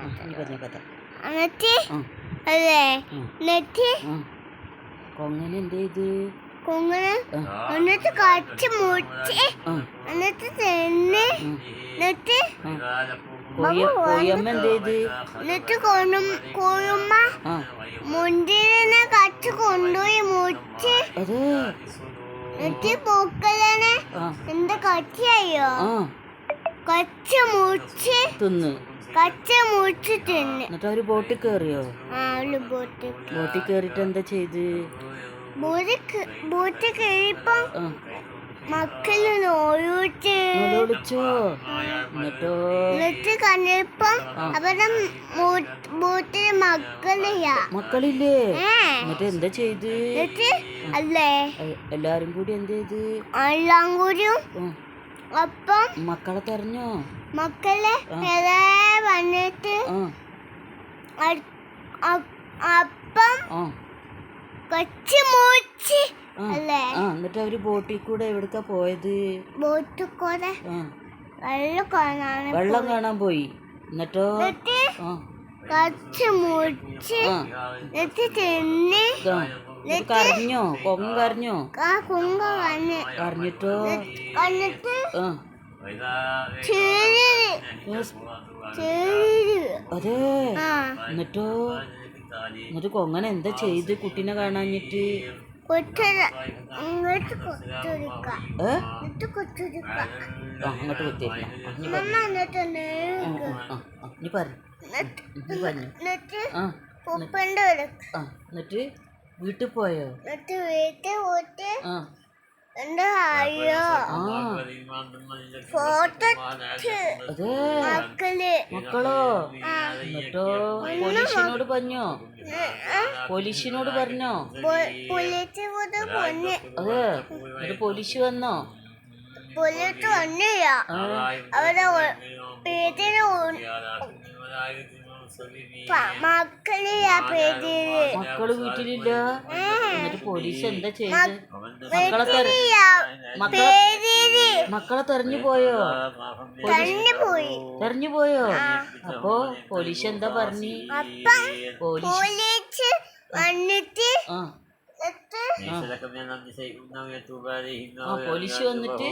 നീ പറഞ്ഞ കഥ. എന്നിട്ട് അല്ലേ എന്നിട്ട് കൊങ്ങനെ എന്ത് ചെയ്ത് കൊങ്ങനെ എന്നിട്ട് കച്ച് മുറിച്ച് എന്നിട്ട് തിന്ന് എന്നിട്ട് കൊയ്യമ്മ എന്ത് ചെയ്ത് എന്നിട്ട് കൊഴുമ്മ മുന്തിരിനെ കച്ച് കൊണ്ടുപോയി മുറിച്ച് എന്നിട്ട് പൂക്കളനെ എന്താ കച്ചയോ കച്ച മുറിച്ച് തിന്ന് കച്ച മുറിച്ച് തിന്ന്. എന്നിട്ട് അവര് ബോട്ടിൽ കേറിയോ? ബോട്ടിൽ കേറിട്ട് എന്താ ചെയ്ത്? ബോട്ട് കേറിയപ്പോ മക്കള് നോളിച്ചോ? എന്നിട്ട് കണ്ടപ്പോ അവരുടെ ബോട്ടിലെ മക്കളില്ലേ? എന്നിട്ട് എന്താ ചെയ്ത്? അല്ലേ എല്ലാരും കൂടി എന്ത് ചെയ്ത്? എല്ലാം കൂടി അപ്പം മക്കളെ തെരഞ്ഞോ? മക്കളെ വന്നിട്ട് അപ്പം കൊച്ചു മൂച്ച് അല്ലേ. എന്നിട്ട് അവര് ബോട്ടിൽ കൂടെ എവിടക്കാ പോയത്? ബോട്ടിൽ കൂടെ വെള്ളം കാണാൻ പോയി. എന്നിട്ടോ കൊച്ചു മൂച്ച് എന്നിട്ട് തിന്ന്. കരഞ്ഞോ? കൊങ്ങ കരഞ്ഞോ? കരഞ്ഞിട്ടോ അതെ. എന്നിട്ടോ എന്നിട്ട് കൊങ്ങനെ എന്താ ചെയ്ത് കുട്ടീനെ കാണാഞ്ഞിട്ട്? അങ്ങോട്ട് എന്നിട്ട് വീട്ടിൽ പോയോ? മക്കളോ? എന്നിട്ടോ പോലീസിനോട് പറഞ്ഞോ? പോലീസിനോട് പറഞ്ഞോ? അതെ. എന്നിട്ട് പോലീസ് വന്നോ? അവരെ മക്കള് വീട്ടിലില്ല. എന്നിട്ട് പോലീസ് എന്താ ചെയ്ത്? മക്കളെ തെരഞ്ഞു പോയോ? തെരഞ്ഞു പോയോ? അപ്പൊ പോലീസ് എന്താ പറഞ്ഞു? പോലീസ് വന്നിട്ട് പോലീസ് വന്നിട്ട്